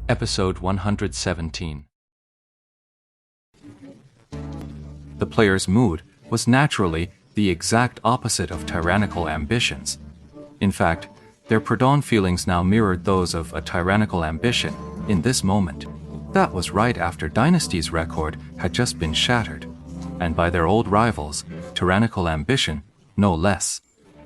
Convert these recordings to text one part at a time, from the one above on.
Episode 117. The player's mood was naturally the exact opposite of tyrannical ambitions. In fact, their predawn feelings now mirrored those of a tyrannical ambition in this moment. That was right after Dynasty's record had just been shattered, and by their old rivals, tyrannical ambition, no less.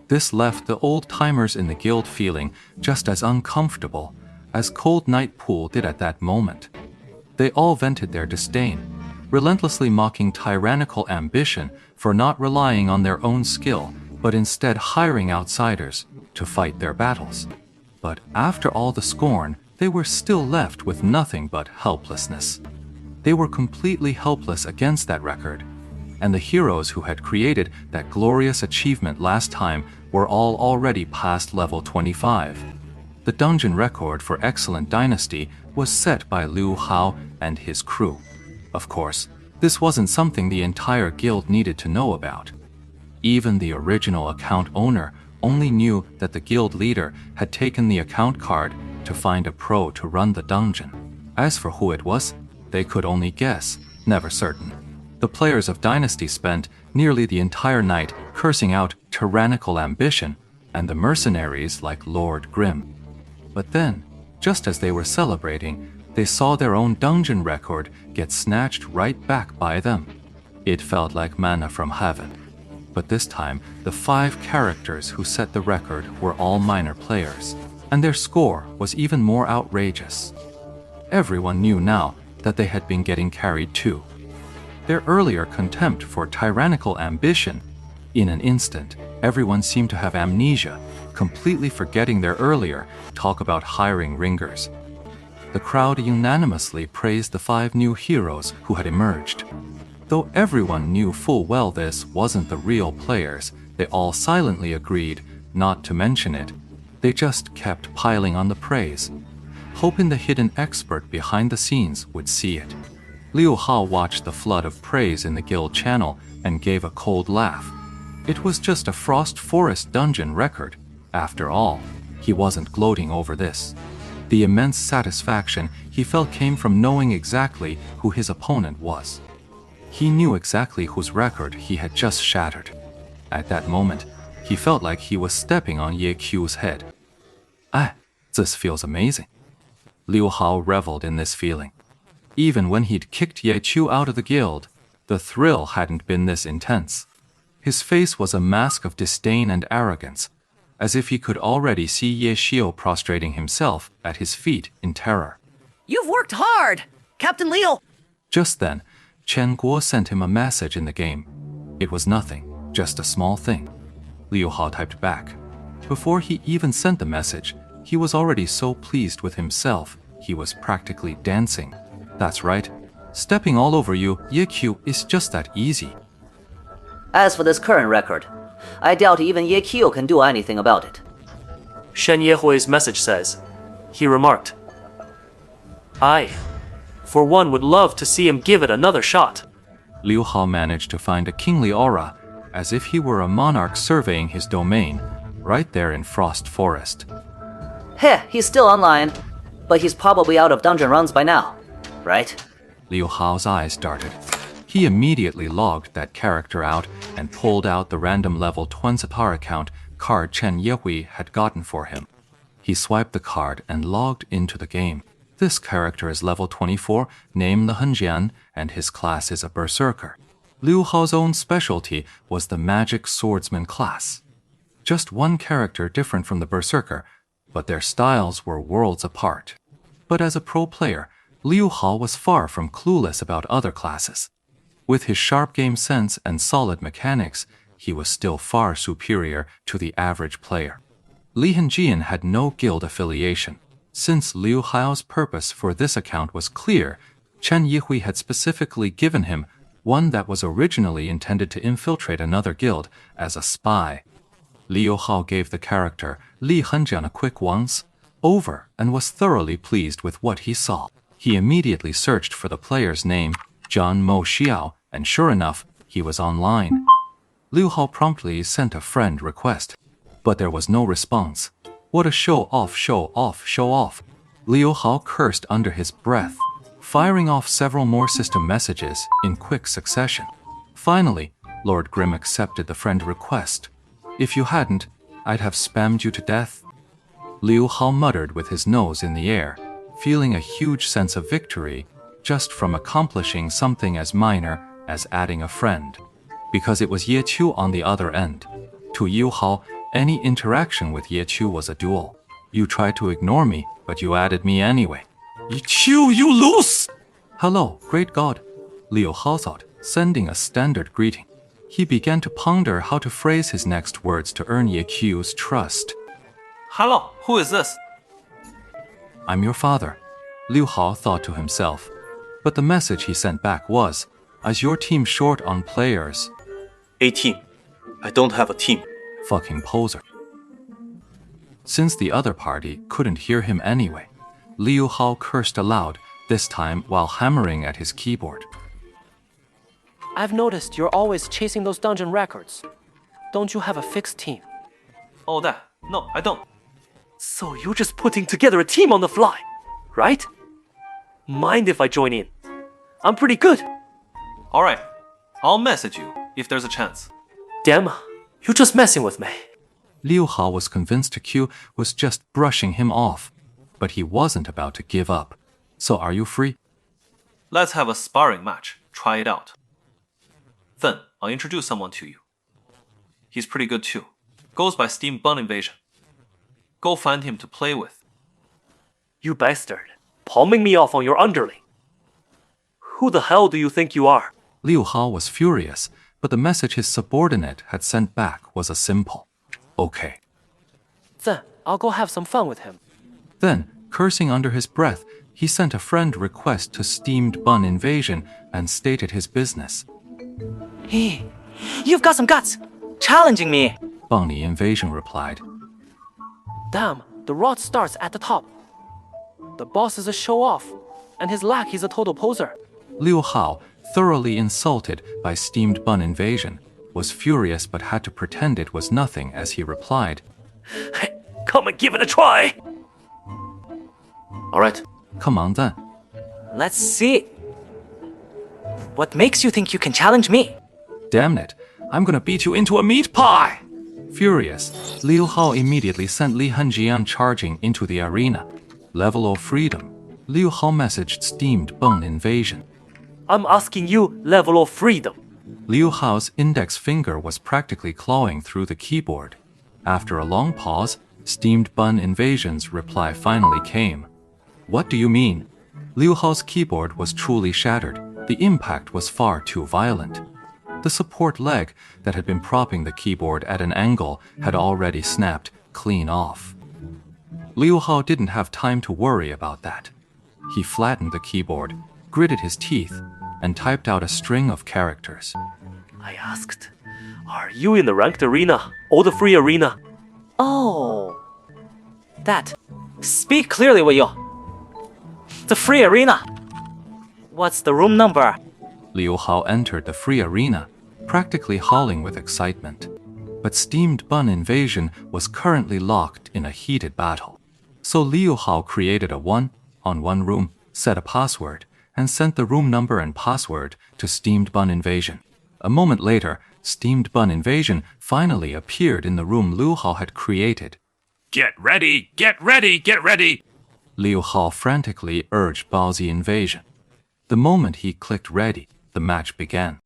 This left the old-timers in the guild feeling just as uncomfortable as Cold Night Pool did at that moment. They all vented their disdain, relentlessly mocking tyrannical ambition for not relying on their own skill, but instead hiring outsiders to fight their battles. But after all the scorn, they were still left with nothing but helplessness. They were completely helpless against that record, and the heroes who had created that glorious achievement last time were all already past level 25. The dungeon record for Excellent Dynasty was set by Liu Hao and his crew. Of course, this wasn't something the entire guild needed to know about. Even the original account owner only knew that the guild leader had taken the account card to find a pro to run the dungeon. As for who it was, they could only guess, never certain. The players of Dynasty spent nearly the entire night cursing out tyrannical ambition and the mercenaries like Lord Grimm. But then, just as they were celebrating, they saw their own dungeon record get snatched right back by them. It felt like manna from heaven. But this time, the 5 characters who set the record were all minor players, and their score was even more outrageous. Everyone knew now that they had been getting carried too. Their earlier contempt for tyrannical ambition, in an instant, everyone seemed to have amnesia, completely forgetting their earlier talk about hiring ringers. The crowd unanimously praised the 5 new heroes who had emerged. Though everyone knew full well this wasn't the real players, they all silently agreed not to mention it. They just kept piling on the praise, hoping the hidden expert behind the scenes would see it. Liu Hao watched the flood of praise in the guild channel and gave a cold laugh. It was just a Frost Forest dungeon record. After all, he wasn't gloating over this. The immense satisfaction he felt came from knowing exactly who his opponent was. He knew exactly whose record he had just shattered. At that moment, he felt like he was stepping on Ye Qiu's head. This feels amazing. Liu Hao reveled in this feeling. Even when he'd kicked Ye Qiu out of the guild, the thrill hadn't been this intense. His face was a mask of disdain and arrogance, as if he could already see Ye Qiu prostrating himself at his feet in terror. You've worked hard, Captain Liu! Just then, Chen Guo sent him a message in the game. It was nothing, just a small thing. Liu Hao typed back. Before he even sent the message, he was already so pleased with himself, he was practically dancing. That's right. Stepping all over you, Ye Qiu, is just that easy. As for this current record, I doubt even Ye Qiu can do anything about it. Shen Yehui's message says. He remarked, I, for one, would love to see him give it another shot. Liu Hao managed to find a kingly aura, as if he were a monarch surveying his domain, right there in Frost Forest. Heh, he's still online, but he's probably out of dungeon runs by now, right? Liu Hao's eyes darted. He immediately logged that character out and pulled out the random level Tuanzitar account card Chen Yehui had gotten for him. He swiped the card and logged into the game. This character is level 24, named Le Henjian, and his class is a berserker. Liu Hao's own specialty was the magic swordsman class. Just one character different from the berserker, but their styles were worlds apart. But as a pro player, Liu Hao was far from clueless about other classes. With his sharp game sense and solid mechanics, he was still far superior to the average player. Li Henjian had no guild affiliation. Since Liu Hao's purpose for this account was clear, Chen Yihui had specifically given him one that was originally intended to infiltrate another guild as a spy. Liu Hao gave the character Li Henjian a quick once over and was thoroughly pleased with what he saw. He immediately searched for the player's name, Zhang Mo Xiao, and sure enough, he was online. Liu Hao promptly sent a friend request, but there was no response. What a show off, show off, show off. Liu Hao cursed under his breath, firing off several more system messages in quick succession. Finally, Lord Grimm accepted the friend request. If you hadn't, I'd have spammed you to death. Liu Hao muttered with his nose in the air, feeling a huge sense of victory just from accomplishing something as minor as adding a friend. Because it was Ye Qiu on the other end. To Liu Hao, any interaction with Ye Qiu was a duel. You tried to ignore me, but you added me anyway. Ye Qiu, you lose! Hello, great god, Liu Hao thought, sending a standard greeting. He began to ponder how to phrase his next words to earn Ye Qiu's trust. Hello, who is this? I'm your father, Liu Hao thought to himself. But the message he sent back was, is your team short on players? A team. I don't have a team. Fucking poser. Since the other party couldn't hear him anyway, Liu Hao cursed aloud, this time while hammering at his keyboard. I've noticed you're always chasing those dungeon records. Don't you have a fixed team? Oh, that. No, I don't. So you're just putting together a team on the fly, right? Mind if I join in? I'm pretty good. Alright, I'll message you if there's a chance. Damn, you're just messing with me. Liu Hao was convinced Q was just brushing him off, but he wasn't about to give up. So are you free? Let's have a sparring match. Try it out. Then, I'll introduce someone to you. He's pretty good too. Goes by Steam Bun Invasion. Go find him to play with. You bastard. Palming me off on your underling. Who the hell do you think you are? Liu Hao was furious, but the message his subordinate had sent back was a simple, okay. Then I'll go have some fun with him. Then, cursing under his breath, he sent a friend request to Steamed Bun Invasion and stated his business. Hey, you've got some guts. Challenging me. Bunny Invasion replied. Damn, the rot starts at the top. The boss is a show-off, and his lack is a total poser. Liu Hao, thoroughly insulted by Steamed Bun Invasion, was furious but had to pretend it was nothing as he replied, Hey, come and give it a try. Alright, come on then. Let's see. What makes you think you can challenge me? Damn it, I'm gonna beat you into a meat pie! Furious, Liu Hao immediately sent Li Henjian charging into the arena. Level of freedom. Liu Hao messaged Steamed Bun Invasion. I'm asking you level of freedom. Liu Hao's index finger was practically clawing through the keyboard. After a long pause, Steamed Bun Invasion's reply finally came. What do you mean? Liu Hao's keyboard was truly shattered. The impact was far too violent. The support leg that had been propping the keyboard at an angle had already snapped clean off. Liu Hao didn't have time to worry about that. He flattened the keyboard, gritted his teeth, and typed out a string of characters. I asked, are you in the ranked arena or the free arena? Oh. That. Speak clearly, will you? The free arena. What's the room number? Liu Hao entered the free arena, practically howling with excitement. But Steamed Bun Invasion was currently locked in a heated battle. So Liu Hao created a 1-on-1 room, set a password, and sent the room number and password to Steamed Bun Invasion. A moment later, Steamed Bun Invasion finally appeared in the room Liu Hao had created. Get ready! Get ready! Get ready! Liu Hao frantically urged Baozi Invasion. The moment he clicked ready, the match began.